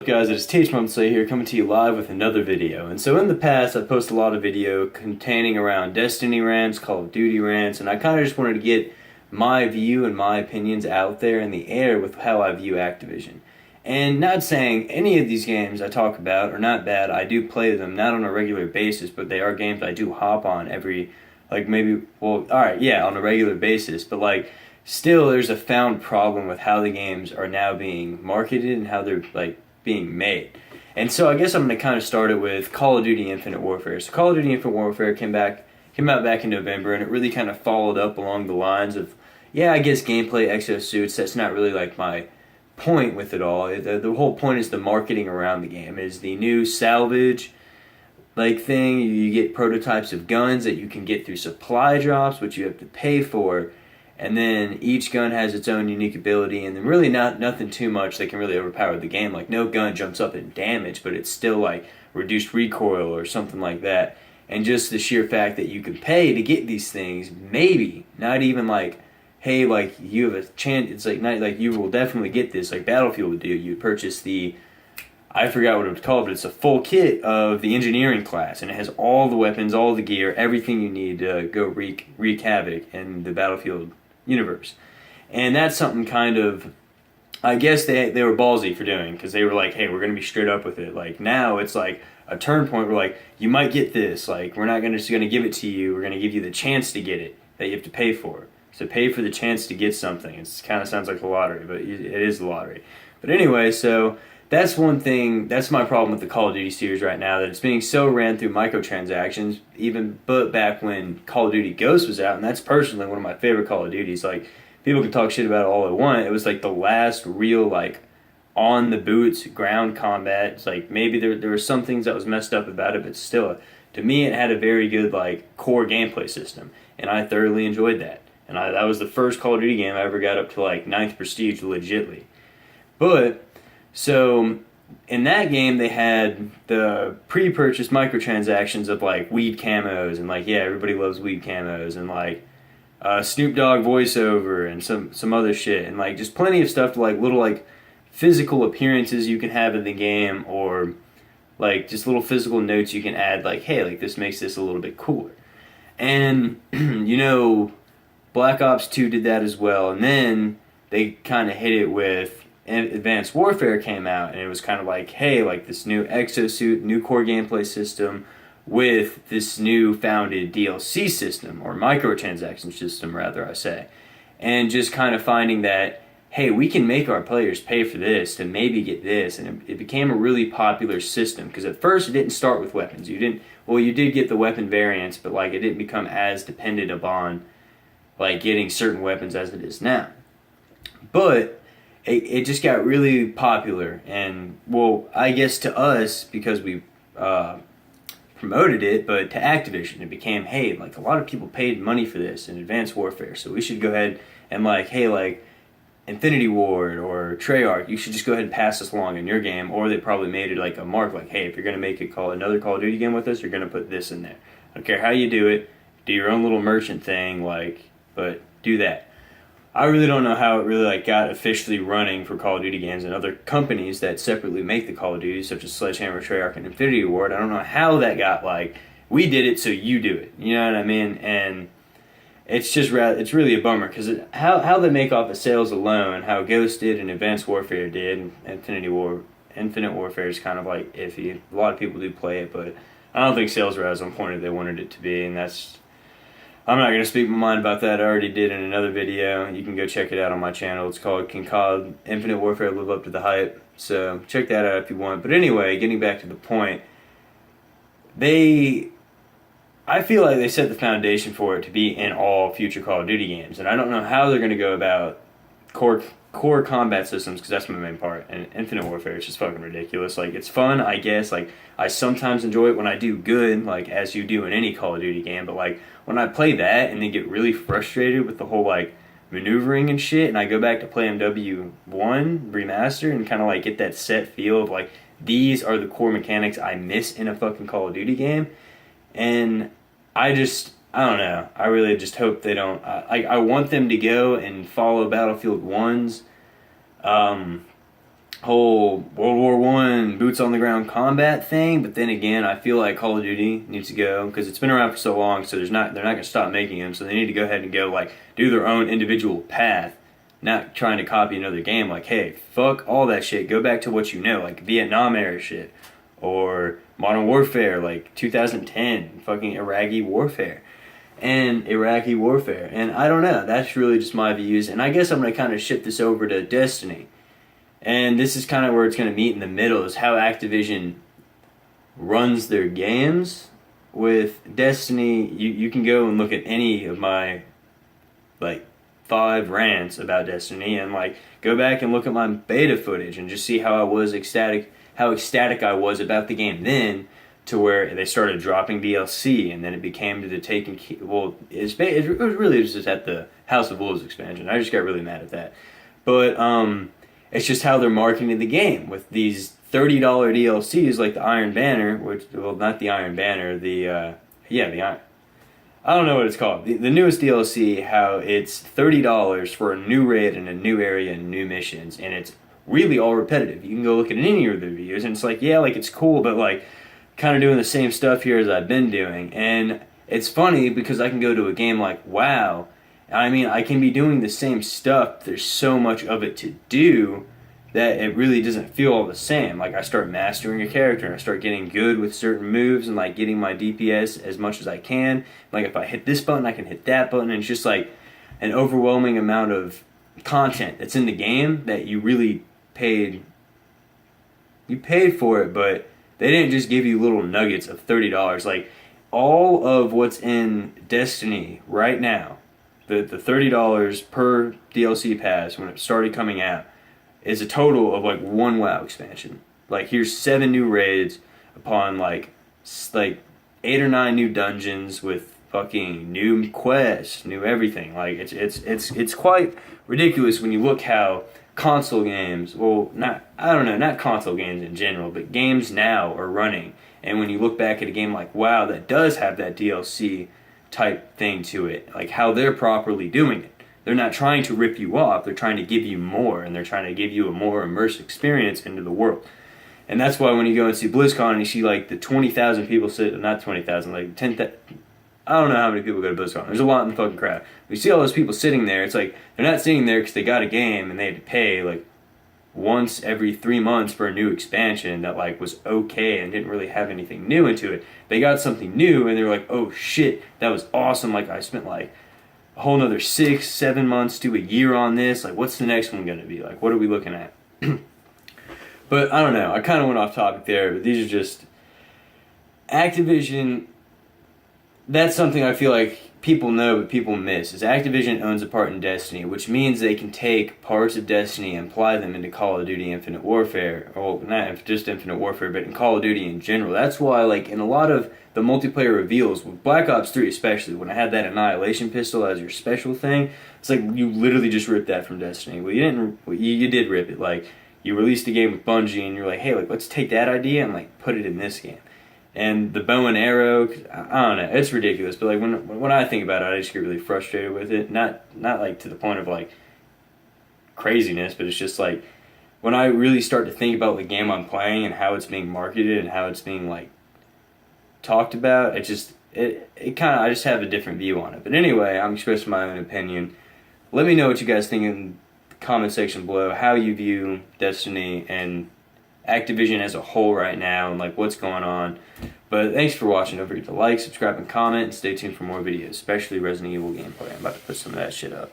Guys, it's Teach Monthly here coming to you live with another video. And so in the past I've posted a lot of video containing around Destiny rants, Call of Duty rants, and I kind of just wanted to get my view and my opinions out there in the air with how I view Activision. And not saying any of these games I talk about are not bad. I do play them, not on a regular basis, but they are games I do hop on every, on a regular basis. But still there's a found problem with how the games are now being marketed and how they're being made. And so I guess I'm going to kind of start it with Call of Duty Infinite Warfare. So Call of Duty Infinite Warfare came out back in November, and it really kind of followed up along the lines of, yeah, I guess gameplay, exosuits. That's not really my point with it all. The whole point is the marketing around the game. Is the new salvage thing. You get prototypes of guns that you can get through supply drops, which you have to pay for. And then each gun has its own unique ability, and then really nothing too much that can really overpower the game. No gun jumps up in damage, but it's still reduced recoil or something like that. And just the sheer fact that you can pay to get these things, maybe not even hey, you have a chance. It's not you will definitely get this Battlefield would do. You purchase I forgot what it was called, but it's a full kit of the engineering class, and it has all the weapons, all the gear, everything you need to go wreak havoc in the Battlefield universe. And that's something kind of, I guess they were ballsy for doing, because they were hey, we're going to be straight up with it. Now it's a turn point where you might get this. We're not just going to give it to you. We're going to give you the chance to get it that you have to pay for. So pay for the chance to get something. It kind of sounds like a lottery, but it is the lottery. But anyway, so that's one thing. That's my problem with the Call of Duty series right now, that it's being so ran through microtransactions, but back when Call of Duty Ghosts was out, and that's personally one of my favorite Call of Duties. People can talk shit about it all they want. It was the last real on the boots ground combat. It's maybe there were some things that was messed up about it, but still, to me, it had a very good core gameplay system, and I thoroughly enjoyed that. And that was the first Call of Duty game I ever got up to ninth prestige legitly. But so in that game, they had the pre-purchase microtransactions of weed camos, and everybody loves weed camos, and Snoop Dogg voiceover and some other shit, and just plenty of stuff to little physical appearances you can have in the game, or just little physical notes you can add, hey, this makes this a little bit cooler. And Black Ops 2 did that as well, and then they kind of hit it with Advanced Warfare came out, and it was kind of hey, this new exosuit, new core gameplay system with this new founded DLC system, or microtransaction system rather I say, and just kind of finding that, hey, we can make our players pay for this to maybe get this, and it became a really popular system, because at first it didn't start with weapons. You did get the weapon variants, but it didn't become as dependent upon getting certain weapons as it is now. But it just got really popular, and I guess to us, because we promoted it, but to Activision it became, hey, a lot of people paid money for this in Advanced Warfare, so we should go ahead and hey, Infinity Ward or Treyarch, you should just go ahead and pass this along in your game. Or they probably made it a mark, hey, if you're going to make another Call of Duty game with us, you're going to put this in there. I don't care how you do it, do your own little merchant thing, but do that. I really don't know how it really got officially running for Call of Duty games and other companies that separately make the Call of Duty, such as Sledgehammer, Treyarch, and Infinity Ward. I don't know how that got we did it, so you do it. You know what I mean? And it's really a bummer, because how they make off of sales alone, how Ghost did and Advanced Warfare did, and Infinite Warfare is kind of iffy. A lot of people do play it, but I don't think sales were as on point as they wanted it to be, and I'm not going to speak my mind about that. I already did in another video. You can go check it out on my channel. It's called Can COD Infinite Warfare Live Up to the Hype? So check that out if you want. But anyway, getting back to the point, I feel like they set the foundation for it to be in all future Call of Duty games. And I don't know how they're going to go about core combat systems, because that's my main part. And Infinite Warfare is just fucking ridiculous. It's fun, I guess. I sometimes enjoy it when I do good, as you do in any Call of Duty game. But when I play that and then get really frustrated with the whole maneuvering and shit, and I go back to play MW1 Remastered and kind of get that set feel of these are the core mechanics I miss in a fucking Call of Duty game. And I don't know. I really just hope they don't. I want them to go and follow Battlefield 1's whole World War One boots on the ground combat thing. But then again, I feel like Call of Duty needs to go because it's been around for so long. So they're not going to stop making them. So they need to go ahead and go like do their own individual path, not trying to copy another game. Like, hey, fuck all that shit. Go back to what you know, like Vietnam era shit or Modern Warfare, like 2010, fucking Iraqi warfare. And I don't know, that's really just my views, and I guess I'm going to kind of shift this over to Destiny. And this is kind of where it's going to meet in the middle, is how Activision runs their games. With Destiny, you can go and look at any of my like 5 rants about Destiny and like go back and look at my beta footage and just see how how ecstatic I was about the game then, to where they started dropping DLC, and then it became to the taking. Well, it was really just at the House of Wolves expansion. I just got really mad at that, but it's just how they're marketing the game with these $30 DLCs like the Iron Banner, which, well, not the Iron Banner, the Iron. I don't know what it's called. The newest DLC, how it's $30 for a new raid and a new area and new missions, and it's really all repetitive. You can go look at any of the reviews, and it's like, yeah, like it's cool, but like kind of doing the same stuff here as I've been doing. And it's funny because I can go to a game like WoW. I mean, I can be doing the same stuff. There's so much of it to do that it really doesn't feel all the same. Like I start mastering a character and I start getting good with certain moves and like getting my DPS as much as I can. Like if I hit this button, I can hit that button, and it's just like an overwhelming amount of content that's in the game that you really paid for it, but they didn't just give you little nuggets of $30. Like all of what's in Destiny right now, the $30 per DLC pass when it started coming out, is a total of like 1 WoW expansion. Like here's 7 new raids upon like 8 or 9 new dungeons with fucking new quests, new everything. Like it's quite ridiculous when you look how console games, well, not console games in general, but games now are running. And when you look back at a game like WoW that does have that DLC type thing to it, like how they're properly doing it. They're not trying to rip you off, they're trying to give you more, and they're trying to give you a more immersive experience into the world. And that's why when you go and see BlizzCon and you see like the 20,000 people not 20,000, like 10,000, I don't know how many people go to BlizzCon. There's a lot in the fucking crowd. You see all those people sitting there, it's like, they're not sitting there because they got a game and they had to pay like once every 3 months for a new expansion that like was okay and didn't really have anything new into it. They got something new and they're like, oh shit, that was awesome. Like I spent like a whole nother 6-7 months to a year on this. Like what's the next one going to be? Like what are we looking at? But I don't know. I kind of went off topic there, but these are just Activision. That's something I feel like people know but people miss, is Activision owns a part in Destiny, which means they can take parts of Destiny and apply them into Call of Duty Infinite Warfare. Well, not just Infinite Warfare, but in Call of Duty in general. That's why, like, in a lot of the multiplayer reveals, with Black Ops 3 especially, when I had that Annihilation pistol as your special thing, it's like you literally just ripped that from Destiny. Well, you didn't. Well, you did rip it. Like, you released a game with Bungie and you're like, hey, like, let's take that idea and, like, put it in this game. And the bow and arrow, I don't know, it's ridiculous. But like when I think about it, I just get really frustrated with it. Not like to the point of like craziness, but it's just like when I really start to think about the game I'm playing and how it's being marketed and how it's being like talked about, it kind of, I just have a different view on it. But anyway, I'm expressing my own opinion. Let me know what you guys think in the comment section below, how you view Destiny and Activision as a whole right now and like what's going on. But thanks for watching. Don't forget to like, subscribe, and comment, and stay tuned for more videos, especially Resident Evil gameplay. I'm about to put some of that shit up.